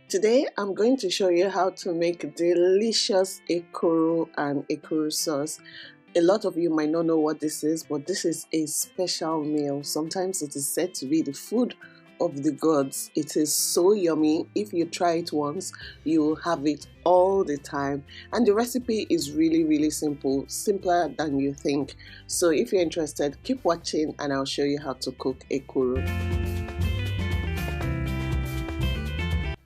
Today I'm going to show you how to make delicious ekuru and ekuru sauce. A lot of you might not know what this is, but this is a special meal. Sometimes it is said to be the food of the gods. It is so yummy. If you try it once, you will have it all the time. And the recipe is really simple, simpler than you think. So if you're interested, keep watching and I'll show you how to cook ekuru.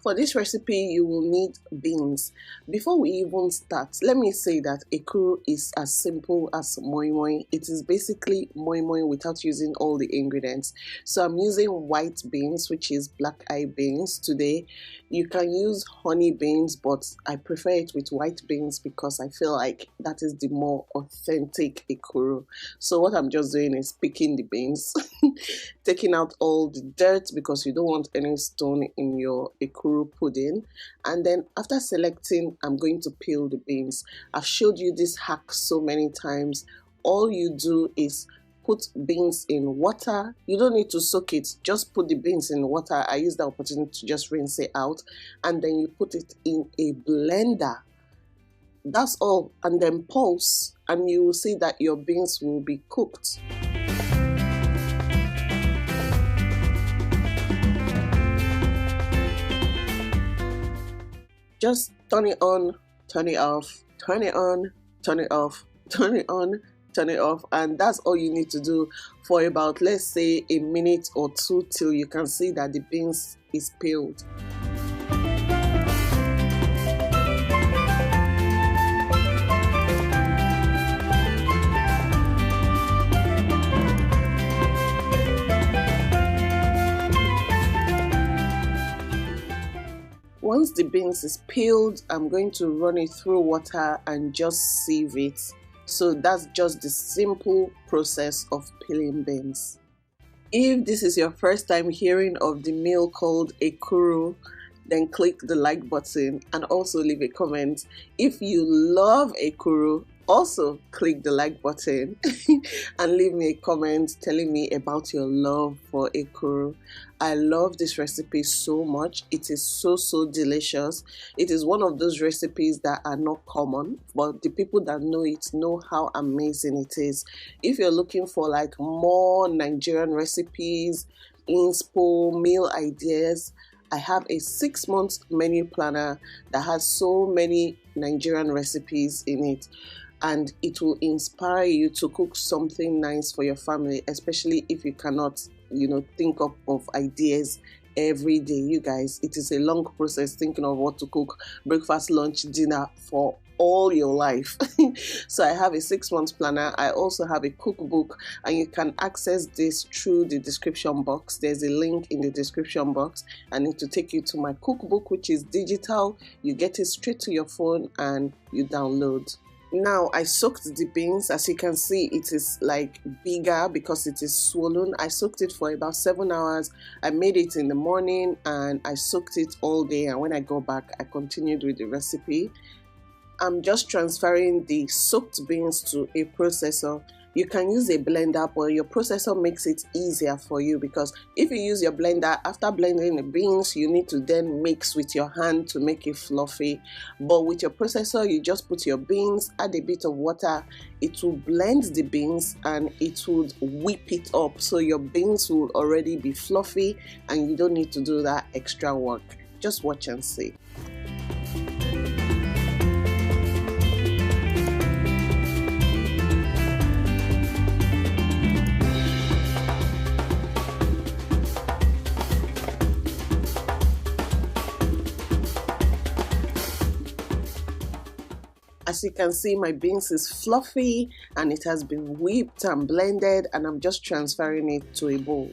For this recipe, you will need beans. Before we even start, let me say that ekuru is as simple as moi moi. It is basically moi moi without using all the ingredients. So I'm using white beans, which is black eye beans today. You can use honey beans, but I prefer it with white beans because I feel like that is the more authentic ekuru. So what I'm just doing is picking the beans, taking out all the dirt because you don't want any stone in your ekuru pudding. And then after selecting, I'm going to peel the beans. I've showed you this hack so many times. All you do is put beans in water. You don't need to soak it, just put the beans in water. I use the opportunity to just rinse it out, and then you put it in a blender. That's all, and then pulse, and you will see that your beans will be cooked. Just turn it on, turn it off, turn it on, turn it off, turn it on, turn it off, and that's all you need to do for about, let's say, a minute or two till you can see that the beans is peeled. Once the beans is peeled, I'm going to run it through water and just sieve it. So that's just the simple process of peeling beans. If this is your first time hearing of the meal called ekuru, then click the like button and also leave a comment. If you love ekuru, also click the like button and leave me a comment telling me about your love for ekuru. I love this recipe so much. It is so delicious. It is one of those recipes that are not common, but the people that know it know how amazing it is. If you're looking for like more Nigerian recipes, inspo, meal ideas, I have a 6-month menu planner that has so many Nigerian recipes in it. And it will inspire you to cook something nice for your family, especially if you cannot, think up of ideas every day. You guys, it is a long process thinking of what to cook breakfast, lunch, dinner for all your life. So I have a 6-month planner. I also have a cookbook, and you can access this through the description box. There's a link in the description box, and it will take you to my cookbook, which is digital. You get it straight to your phone and you download. Now I soaked the beans. As you can see, it is like bigger because it is swollen. I soaked it for about 7 hours. I made it in the morning and I soaked it all day, and when I go back I continued with the recipe. I'm just transferring the soaked beans to a processor. You can use a blender, but your processor makes it easier for you, because if you use your blender, after blending the beans, you need to then mix with your hand to make it fluffy. But with your processor, you just put your beans, add a bit of water, it will blend the beans and it would whip it up. So your beans will already be fluffy and you don't need to do that extra work. Just watch and see. As you can see, my beans is fluffy and it has been whipped and blended, and I'm just transferring it to a bowl.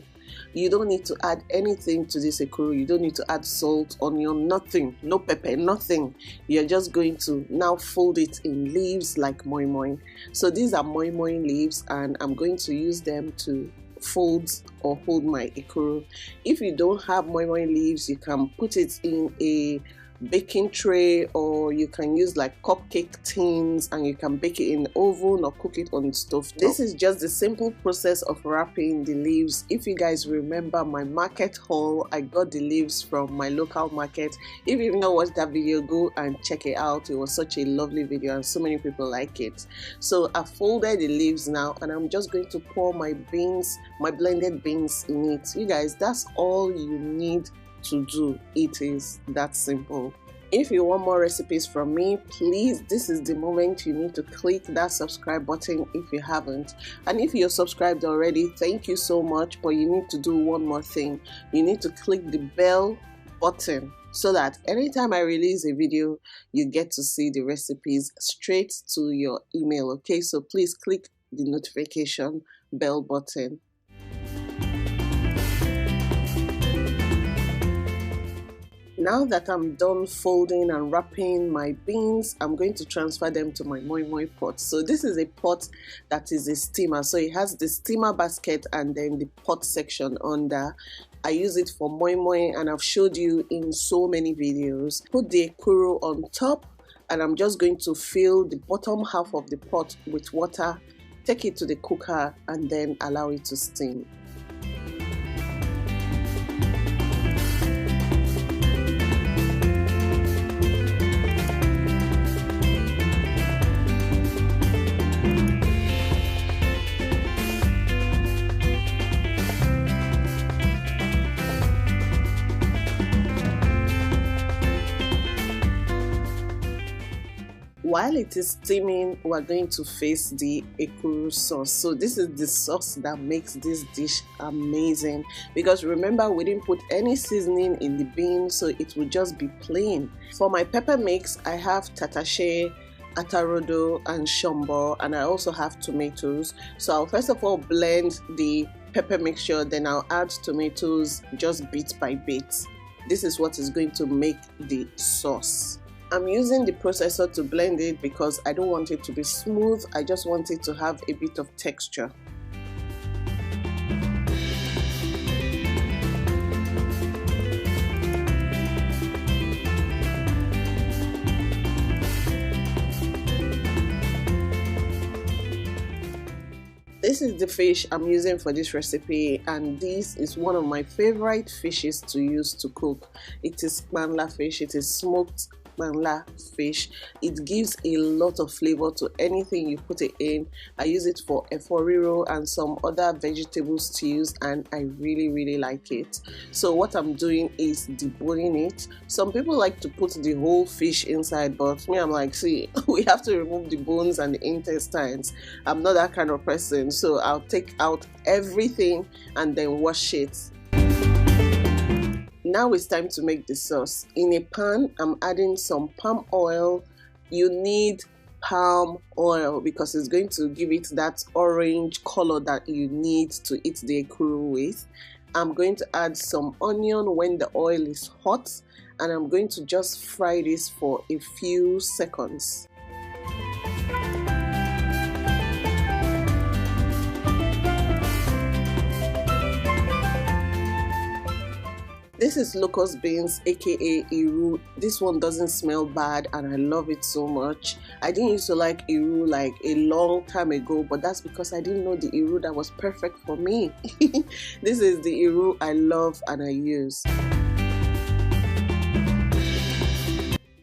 You don't need to add anything to this ekuru. You don't need to add salt, onion, nothing, no pepper, nothing. You're just going to now fold it in leaves like moi moi. So these are moi moi leaves, and I'm going to use them to fold or hold my ekuru. If you don't have moi moi leaves, you can put it in a baking tray, or you can use like cupcake tins and you can bake it in the oven or cook it on the stove. This is just the simple process of wrapping the leaves. If you guys remember my market haul, I got the leaves from my local market. If you've not watched that video, go and check it out. It was such a lovely video and so many people like it. So I folded the leaves now and I'm just going to pour my beans, my blended beans in it. You guys, that's all you need to do. It is that simple. If you want more recipes from me, please, this is the moment you need to click that subscribe button if you haven't. And if you're subscribed already, thank you so much, but you need to do one more thing. You need to click the bell button so that anytime I release a video, you get to see the recipes straight to your email. Okay, so please click the notification bell button. Now that I'm done folding and wrapping my beans, I'm going to transfer them to my moi moi pot. So this is a pot that is a steamer. So it has the steamer basket and then the pot section under. I use it for moi moi and I've showed you in so many videos. Put the ekuru on top and I'm just going to fill the bottom half of the pot with water, take it to the cooker and then allow it to steam. While it is steaming, we're going to face the ekuru sauce. So this is the sauce that makes this dish amazing, because remember, we didn't put any seasoning in the beans, so it will just be plain. For my pepper mix, I have tatashe, atarodo and shombo, and I also have tomatoes. So I'll first of all blend the pepper mixture, then I'll add tomatoes just bit by bit. This is what is going to make the sauce. I'm using the processor to blend it because I don't want it to be smooth. I just want it to have a bit of texture. This is the fish I'm using for this recipe, and this is one of my favorite fishes to use to cook. It is kpanla fish. It is smoked kpanla fish. It gives a lot of flavor to anything you put it in. I use it for eforiro and some other vegetable stews, and I really like it. So what I'm doing is deboning it. Some people like to put the whole fish inside, but me, I'm like, see, we have to remove the bones and the intestines. I'm not that kind of person, so I'll take out everything and then wash it. Now it's time to make the sauce. In a pan, I'm adding some palm oil. You need palm oil because it's going to give it that orange color that you need to eat the ekuru with. I'm going to add some onion when the oil is hot, and I'm going to just fry this for a few seconds. This is locust beans, aka iru. This one doesn't smell bad and I love it so much. I didn't used to like iru like a long time ago, but that's because I didn't know the iru that was perfect for me. This is the iru I love and I use.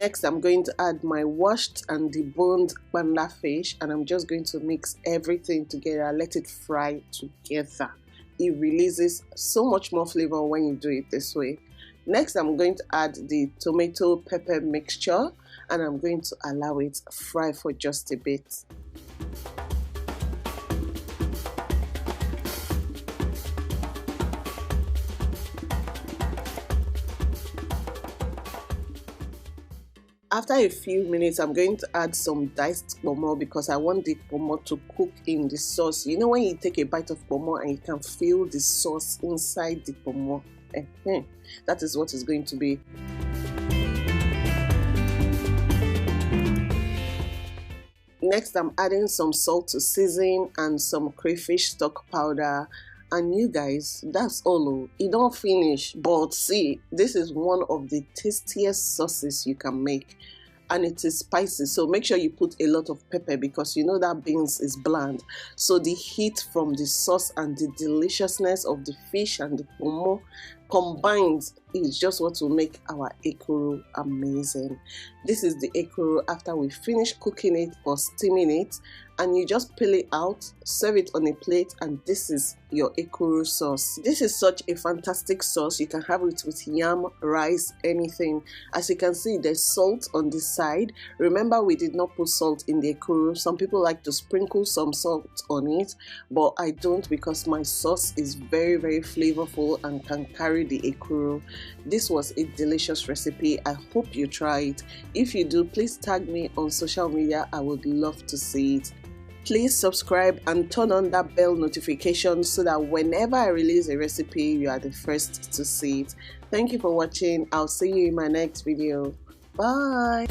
Next, I'm going to add my washed and deboned kpanla fish, and I'm just going to mix everything together, let it fry together. It releases so much more flavor when you do it this way. Next, I'm going to add the tomato pepper mixture, and I'm going to allow it fry for just a bit. After a few minutes, I'm going to add some diced pomo because I want the pomo to cook in the sauce. You know when you take a bite of pomo and you can feel the sauce inside the pomo? That is what it's going to be. Next, I'm adding some salt to season and some crayfish stock powder. And you guys, that's all. It don't finish, but see, this is one of the tastiest sauces you can make. And it is spicy, so make sure you put a lot of pepper because you know that beans is bland. So the heat from the sauce and the deliciousness of the fish and the pomo combined is just what will make our ekuru amazing. This is the ekuru after we finish cooking it or steaming it, and you just peel it out, serve it on a plate, and this is your ekuru sauce. This is such a fantastic sauce. You can have it with yam, rice, anything. As you can see, there's salt on this side. Remember, we did not put salt in the ekuru. Some people like to sprinkle some salt on it, but I don't because my sauce is very, very flavorful and can carry the ekuru. This was a delicious recipe. I hope you try it. If you do, please tag me on social media. I would love to see it. Please subscribe and turn on that bell notification so that whenever I release a recipe, you are the first to see it. Thank you for watching. I'll see you in my next video. Bye.